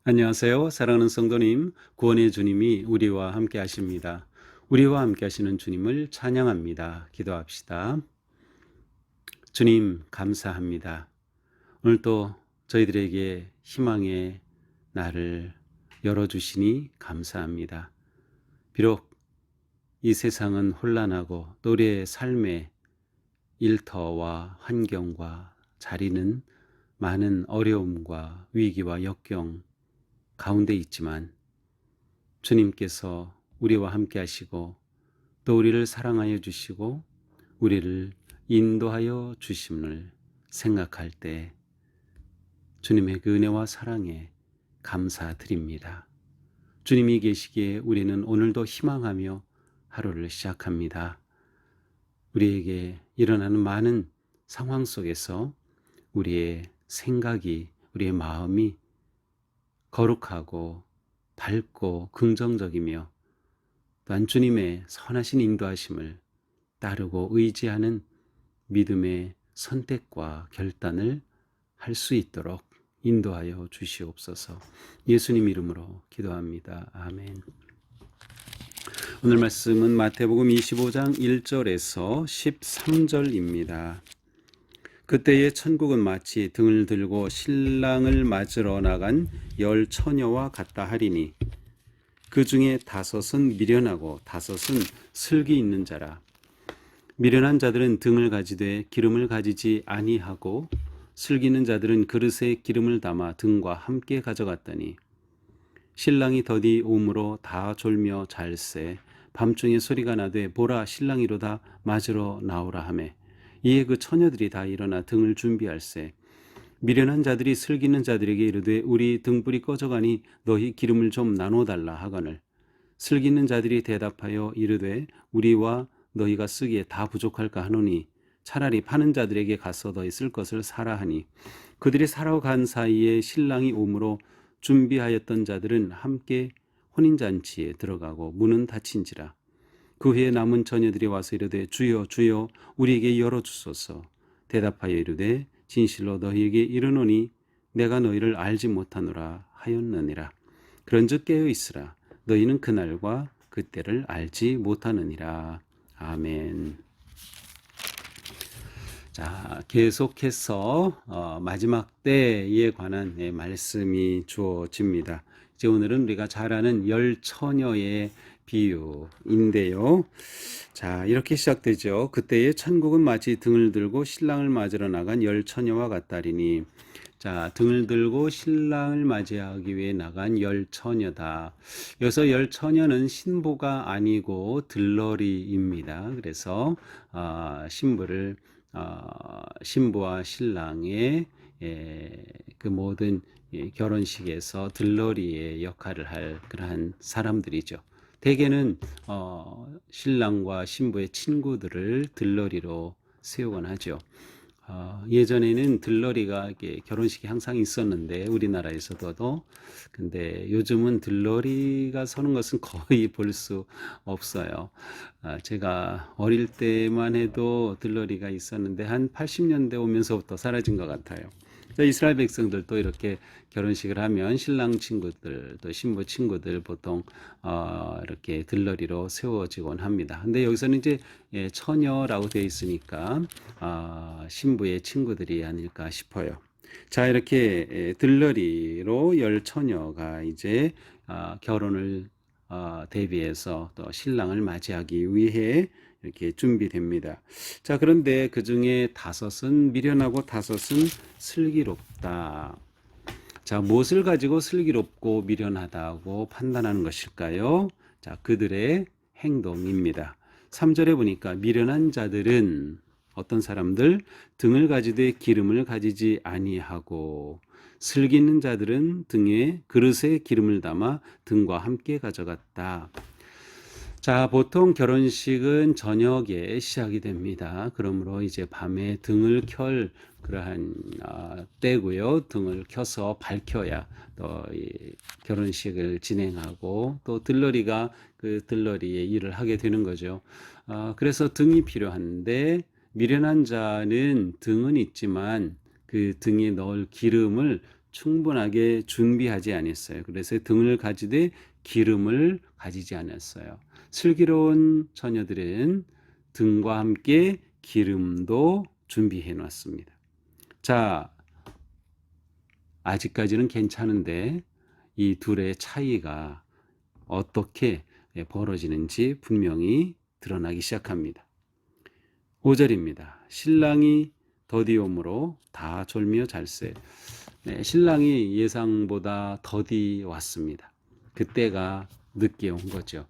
안녕하세요. 사랑하는 성도님, 구원의 주님이 우리와 함께 하십니다. 우리와 함께 하시는 주님을 찬양합니다. 기도합시다. 주님, 감사합니다. 오늘도 저희들에게 희망의 날을 열어주시니 감사합니다. 비록 이 세상은 혼란하고 또 우리의 삶의 일터와 환경과 자리는 많은 어려움과 위기와 역경 가운데 있지만 주님께서 우리와 함께 하시고 또 우리를 사랑하여 주시고 우리를 인도하여 주심을 생각할 때 주님의 그 은혜와 사랑에 감사드립니다. 주님이 계시기에 우리는 오늘도 희망하며 하루를 시작합니다. 우리에게 일어나는 많은 상황 속에서 우리의 생각이, 우리의 마음이 거룩하고 밝고 긍정적이며 또한 주님의 선하신 인도하심을 따르고 의지하는 믿음의 선택과 결단을 할 수 있도록 인도하여 주시옵소서. 예수님 이름으로 기도합니다. 아멘. 오늘 말씀은 마태복음 25장 1절에서 13절입니다. 그때의 천국은 마치 등을 들고 신랑을 맞으러 나간 10처녀와 같다 하리니 그 중에 5은 미련하고 5은 슬기 있는 자라. 미련한 자들은 등을 가지되 기름을 가지지 아니하고 슬기 있는 자들은 그릇에 기름을 담아 등과 함께 가져갔더니 신랑이 더디 오므로 다 졸며 잘세 밤중에 소리가 나되 보라 신랑이로다 맞으러 나오라 하매 이에 그 처녀들이 다 일어나 등을 준비할세 미련한 자들이 슬기는 자들에게 이르되 우리 등불이 꺼져가니 너희 기름을 좀 나눠달라 하거늘 슬기는 자들이 대답하여 이르되 우리와 너희가 쓰기에 다 부족할까 하노니 차라리 파는 자들에게 가서 너희 쓸 것을 사라 하니 그들이 사러 간 사이에 신랑이 오므로 준비하였던 자들은 함께 혼인잔치에 들어가고 문은 닫힌지라. 그 후에 남은 처녀들이 와서 이르되 주여 주여 우리에게 열어주소서. 대답하여 이르되 진실로 너희에게 이르노니 내가 너희를 알지 못하노라 하였느니라. 그런즉 깨어 있으라. 너희는 그날과 그때를 알지 못하느니라. 아멘. 자, 계속해서 마지막 때에 관한 말씀이 주어집니다. 이제 오늘은 우리가 잘 아는 10처녀의 비유인데요. 자, 이렇게 시작되죠. 그때의 천국은 마치 등을 들고 신랑을 맞으러 나간 10처녀와 같다리니. 자, 등을 들고 신랑을 맞이하기 위해 나간 10처녀다. 여기서 10처녀는 신부가 아니고 들러리입니다. 그래서 신부를 신부와 신랑의 그 모든 결혼식에서 들러리의 역할을 할 그러한 사람들이죠. 대개는 신랑과 신부의 친구들을 들러리로 세우곤 하죠. 예전에는 들러리가 결혼식이 항상 있었는데 우리나라에서도 근데 요즘은 들러리가 서는 것은 거의 볼 수 없어요. 제가 어릴 때만 해도 들러리가 있었는데 한 80년대 오면서부터 사라진 것 같아요. 이스라엘 백성들도 이렇게 결혼식을 하면 신랑 친구들 또 신부 친구들 보통 이렇게 들러리로 세워지곤 합니다. 근데 여기서는 이제 처녀라고 되어 있으니까 신부의 친구들이 아닐까 싶어요. 자, 이렇게 들러리로 10처녀가 이제 결혼을 대비해서 또 신랑을 맞이하기 위해 이렇게 준비됩니다. 자, 그런데 그 중에 5은 미련하고 5은 슬기롭다. 자, 무엇을 가지고 슬기롭고 미련하다고 판단하는 것일까요? 자, 그들의 행동입니다. 3절에 보니까 미련한 자들은 어떤 사람들 등을 가지되 기름을 가지지 아니하고 슬기 있는 자들은 등에 그릇에 기름을 담아 등과 함께 가져갔다. 자, 보통 결혼식은 저녁에 시작이 됩니다. 그러므로 이제 밤에 등을 켤 그러한 때고요. 등을 켜서 밝혀야 또 결혼식을 진행하고 또 들러리가 그 들러리의 일을 하게 되는 거죠. 그래서 등이 필요한데 미련한 자는 등은 있지만 그 등에 넣을 기름을 충분하게 준비하지 않았어요. 그래서 등을 가지되 기름을 가지지 않았어요. 슬기로운 처녀들은 등과 함께 기름도 준비해 놨습니다. 자, 아직까지는 괜찮은데 이 둘의 차이가 어떻게 벌어지는지 분명히 드러나기 시작합니다. 5절입니다. 신랑이 더디옴으로 다 졸며 잘세. 네, 신랑이 예상보다 더디 왔습니다. 그때가 늦게 온 거죠.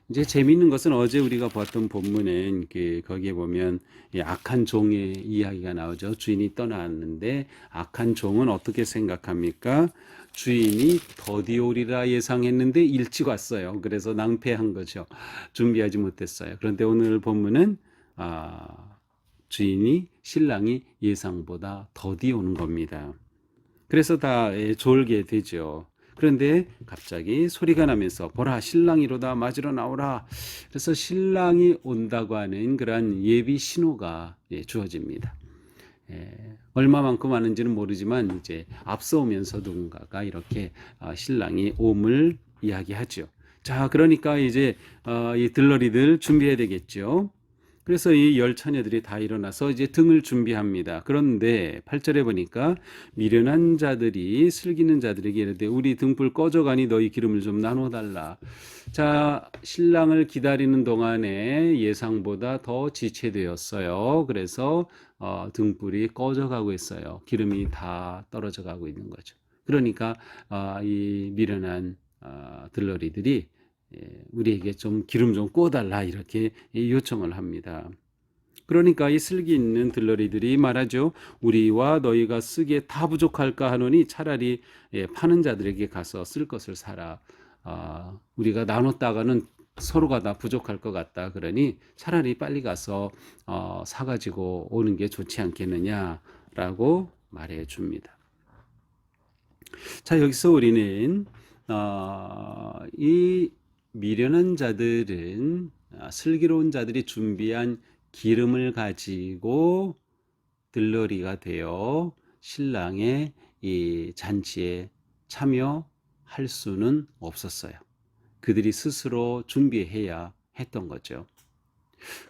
이제 재미있는 것은 어제 우리가 봤던 본문은 거기에 보면 악한 종의 이야기가 나오죠. 주인이 떠났는데 악한 종은 어떻게 생각합니까? 주인이 더디 오리라 예상했는데 일찍 왔어요. 그래서 낭패한 거죠. 준비하지 못했어요. 그런데 오늘 본문은 주인이 신랑이 예상보다 더디 오는 겁니다. 그래서 다 졸게 되죠. 그런데 갑자기 소리가 나면서 보라 신랑이로다 맞으러 나오라. 그래서 신랑이 온다고 하는 그러한 예비 신호가 주어집니다. 얼마만큼 왔는지는 모르지만 이제 앞서오면서 누군가가 이렇게 신랑이 옴을 이야기하죠. 자, 그러니까 이제 이 들러리들 준비해야 되겠죠. 그래서 이 열 처녀들이 다 일어나서 이제 등을 준비합니다. 그런데 8절에 보니까 미련한 자들이 슬기는 자들에게 이르되 우리 등불 꺼져가니 너희 기름을 좀 나눠달라. 자, 신랑을 기다리는 동안에 예상보다 더 지체되었어요. 그래서 등불이 꺼져가고 있어요. 기름이 다 떨어져 가고 있는 거죠. 그러니까 이 미련한 들러리들이 우리에게 좀 기름 좀 구워달라 이렇게 요청을 합니다. 그러니까 이 슬기 있는 들러리들이 말하죠. 우리와 너희가 쓰기에 다 부족할까 하노니 차라리 파는 자들에게 가서 쓸 것을 사라. 우리가 나눴다가는 서로가 다 부족할 것 같다. 그러니 차라리 빨리 가서 사가지고 오는 게 좋지 않겠느냐라고 말해 줍니다. 자, 여기서 우리는 이 미련한 자들은 슬기로운 자들이 준비한 기름을 가지고 들러리가 되어 신랑의 이 잔치에 참여할 수는 없었어요. 그들이 스스로 준비해야 했던 거죠.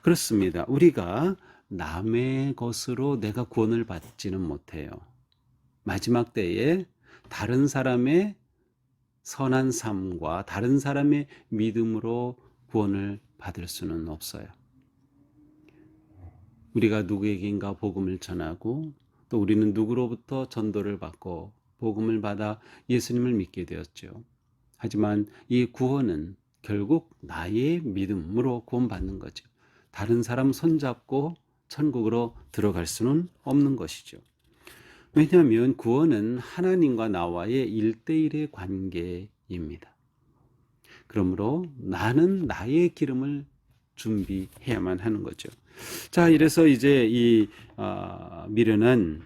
그렇습니다. 우리가 남의 것으로 내가 구원을 받지는 못해요. 마지막 때에 다른 사람의 선한 삶과 다른 사람의 믿음으로 구원을 받을 수는 없어요. 우리가 누구에게인가 복음을 전하고 또 우리는 누구로부터 전도를 받고 복음을 받아 예수님을 믿게 되었죠. 하지만 이 구원은 결국 나의 믿음으로 구원받는 거죠. 다른 사람 손잡고 천국으로 들어갈 수는 없는 것이죠. 왜냐하면 구원은 하나님과 나와의 1대1의 관계입니다. 그러므로 나는 나의 기름을 준비해야만 하는 거죠. 자, 이래서 이제 이 미련한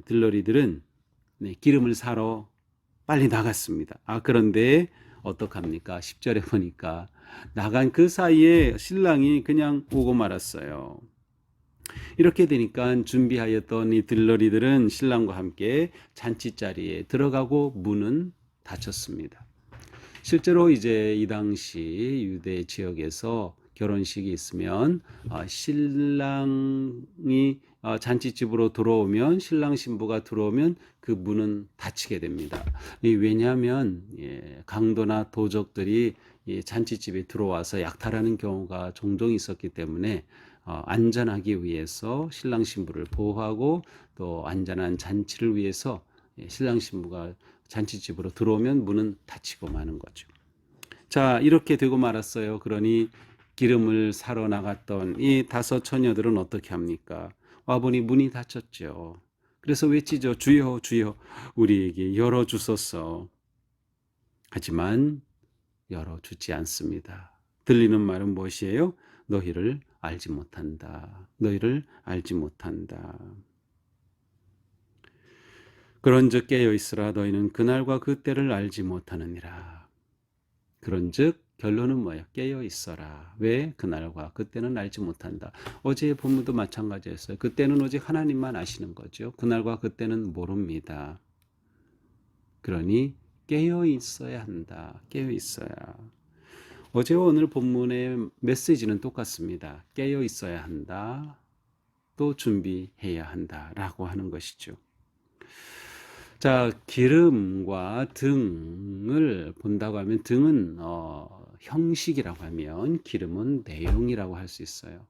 들러리들은 기름을 사러 빨리 나갔습니다. 그런데 어떡합니까? 10절에 보니까 나간 그 사이에 신랑이 그냥 오고 말았어요. 이렇게 되니까 준비하였던 이 들러리들은 신랑과 함께 잔치자리에 들어가고 문은 닫혔습니다. 실제로 이제 이 당시 유대 지역에서 결혼식이 있으면 신랑이 잔치집으로 들어오면 신랑 신부가 들어오면 그 문은 닫히게 됩니다. 왜냐하면 강도나 도적들이 잔치집에 들어와서 약탈하는 경우가 종종 있었기 때문에 안전하기 위해서 신랑 신부를 보호하고 또 안전한 잔치를 위해서 신랑 신부가 잔치집으로 들어오면 문은 닫히고 마는 거죠. 자, 이렇게 되고 말았어요. 그러니 기름을 사러 나갔던 이 5 처녀들은 어떻게 합니까? 와보니 문이 닫혔죠. 그래서 외치죠. 주여 주여 우리에게 열어주소서. 하지만 열어주지 않습니다. 들리는 말은 무엇이에요? 너희를 알지 못한다. 너희를 알지 못한다. 그런즉 깨어있으라. 너희는 그날과 그때를 알지 못하느니라. 그런즉 결론은 뭐예요? 깨어있어라. 왜? 그날과 그때는 알지 못한다. 어제의 본문도 마찬가지였어요. 그때는 오직 하나님만 아시는 거죠. 그날과 그때는 모릅니다. 그러니 깨어 있어야 한다. 깨어 있어야. 어제와 오늘 본문의 메시지는 똑같습니다. 깨어 있어야 한다. 또 준비해야 한다라고 하는 것이죠. 자, 기름과 등을 본다고 하면 등은 형식이라고 하면 기름은 내용이라고 할 수 있어요.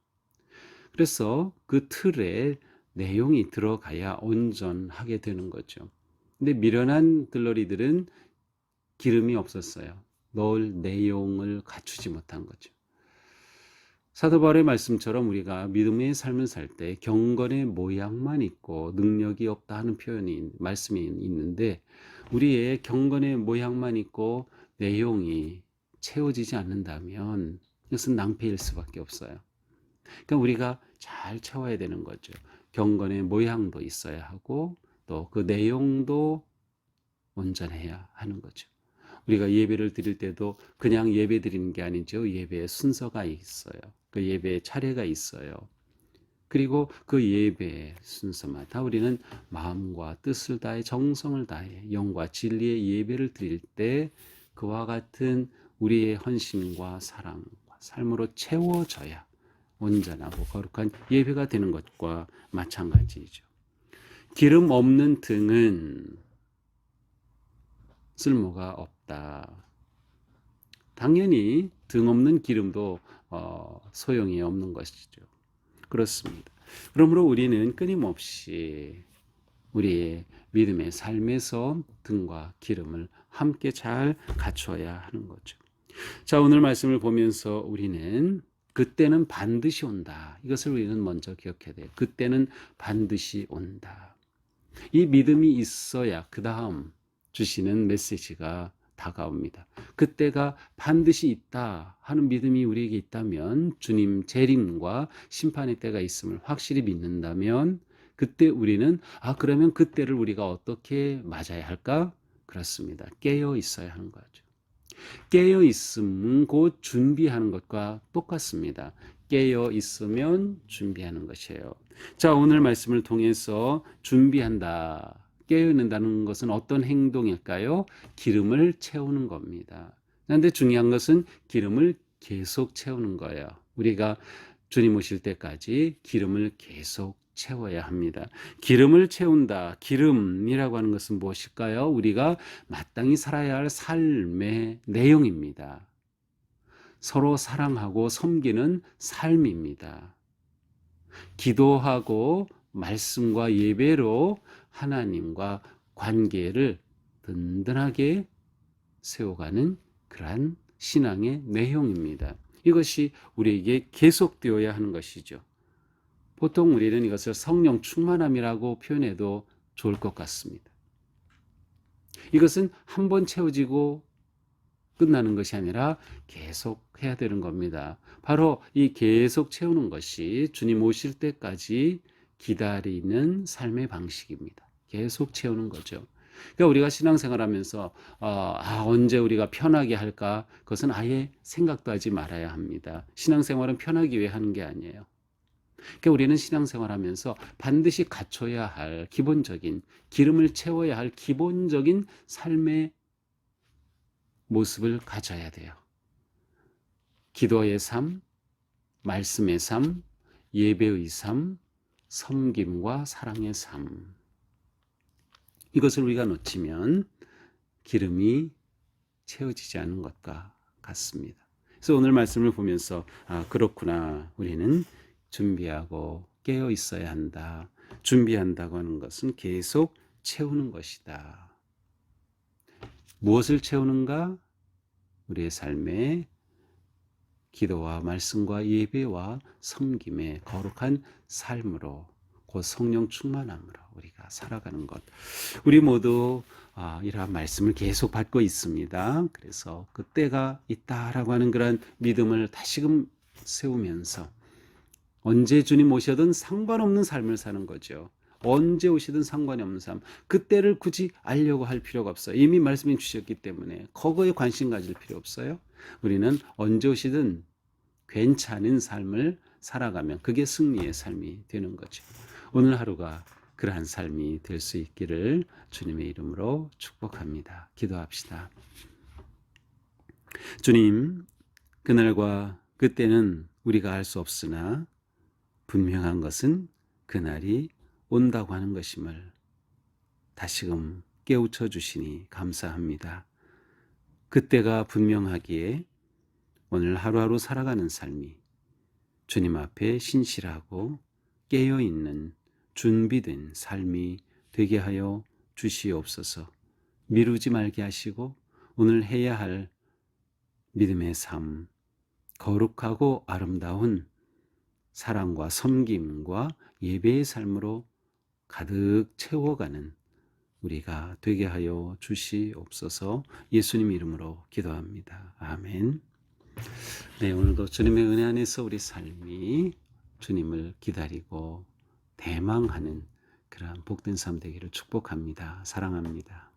그래서 그 틀에 내용이 들어가야 온전하게 되는 거죠. 근데 미련한 들러리들은 기름이 없었어요. 넣을 내용을 갖추지 못한 거죠. 사도 바울의 말씀처럼 우리가 믿음의 삶을 살 때 경건의 모양만 있고 능력이 없다 하는 말씀이 있는데, 우리의 경건의 모양만 있고 내용이 채워지지 않는다면 이것은 낭패일 수밖에 없어요. 그러니까 우리가 잘 채워야 되는 거죠. 경건의 모양도 있어야 하고 또 그 내용도 온전해야 하는 거죠. 우리가 예배를 드릴 때도 그냥 예배 드리는 게 아니죠. 예배의 순서가 있어요. 그 예배의 차례가 있어요. 그리고 그 예배의 순서마다 우리는 마음과 뜻을 다해 정성을 다해 영과 진리의 예배를 드릴 때 그와 같은 우리의 헌신과 사랑과 삶으로 채워져야 온전하고 거룩한 예배가 되는 것과 마찬가지죠. 기름 없는 등은 쓸모가 없다. 당연히 등 없는 기름도 소용이 없는 것이죠. 그렇습니다. 그러므로 우리는 끊임없이 우리의 믿음의 삶에서 등과 기름을 함께 잘 갖춰야 하는 거죠. 자, 오늘 말씀을 보면서 우리는 그때는 반드시 온다. 이것을 우리는 먼저 기억해야 돼요. 그때는 반드시 온다. 이 믿음이 있어야 그 다음 주시는 메시지가 다가옵니다. 그때가 반드시 있다 하는 믿음이 우리에게 있다면, 주님 재림과 심판의 때가 있음을 확실히 믿는다면, 그때 우리는 그러면 그때를 우리가 어떻게 맞아야 할까? 그렇습니다. 깨어 있어야 하는 거죠. 깨어 있음은 곧 준비하는 것과 똑같습니다. 깨어 있으면 준비하는 것이에요. 자, 오늘 말씀을 통해서 준비한다, 깨어 있는다는 것은 어떤 행동일까요? 기름을 채우는 겁니다. 그런데 중요한 것은 기름을 계속 채우는 거예요. 우리가 주님 오실 때까지 기름을 계속 채워야 합니다. 기름을 채운다. 기름이라고 하는 것은 무엇일까요? 우리가 마땅히 살아야 할 삶의 내용입니다. 서로 사랑하고 섬기는 삶입니다. 기도하고 말씀과 예배로 하나님과 관계를 든든하게 세워가는 그러한 신앙의 내용입니다. 이것이 우리에게 계속되어야 하는 것이죠. 보통 우리는 이것을 성령 충만함이라고 표현해도 좋을 것 같습니다. 이것은 한 번 채워지고 끝나는 것이 아니라 계속 해야 되는 겁니다. 바로 이 계속 채우는 것이 주님 오실 때까지 기다리는 삶의 방식입니다. 계속 채우는 거죠. 그러니까 우리가 신앙생활하면서 언제 우리가 편하게 할까? 그것은 아예 생각도 하지 말아야 합니다. 신앙생활은 편하기 위해 하는 게 아니에요. 그러니까 우리는 신앙생활하면서 반드시 갖춰야 할 기본적인, 기름을 채워야 할 기본적인 삶의 모습을 가져야 돼요. 기도의 삶, 말씀의 삶, 예배의 삶, 섬김과 사랑의 삶. 이것을 우리가 놓치면 기름이 채워지지 않는 것과 같습니다. 그래서 오늘 말씀을 보면서 그렇구나. 우리는 준비하고 깨어 있어야 한다. 준비한다고 하는 것은 계속 채우는 것이다. 무엇을 채우는가? 우리의 삶에 기도와 말씀과 예배와 섬김의 거룩한 삶으로, 곧 성령 충만함으로 우리가 살아가는 것. 우리 모두 이러한 말씀을 계속 받고 있습니다. 그래서 그때가 있다라고 하는 그런 믿음을 다시금 세우면서 언제 주님 오셔든 상관없는 삶을 사는 거죠. 언제 오시든 상관이 없는 삶. 그때를 굳이 알려고 할 필요가 없어요. 이미 말씀해 주셨기 때문에 그거에 관심 가질 필요 없어요. 우리는 언제 오시든 괜찮은 삶을 살아가면 그게 승리의 삶이 되는 거죠. 오늘 하루가 그러한 삶이 될 수 있기를 주님의 이름으로 축복합니다. 기도합시다. 주님, 그날과 그때는 우리가 알 수 없으나 분명한 것은 그날이 온다고 하는 것임을 다시금 깨우쳐 주시니 감사합니다. 그때가 분명하기에 오늘 하루하루 살아가는 삶이 주님 앞에 신실하고 깨어있는 준비된 삶이 되게 하여 주시옵소서. 미루지 말게 하시고 오늘 해야 할 믿음의 삶, 거룩하고 아름다운 사랑과 섬김과 예배의 삶으로 가득 채워가는 우리가 되게 하여 주시옵소서. 예수님 이름으로 기도합니다. 아멘. 네, 오늘도 주님의 은혜 안에서 우리 삶이 주님을 기다리고 대망하는 그러한 복된 삶 되기를 축복합니다. 사랑합니다.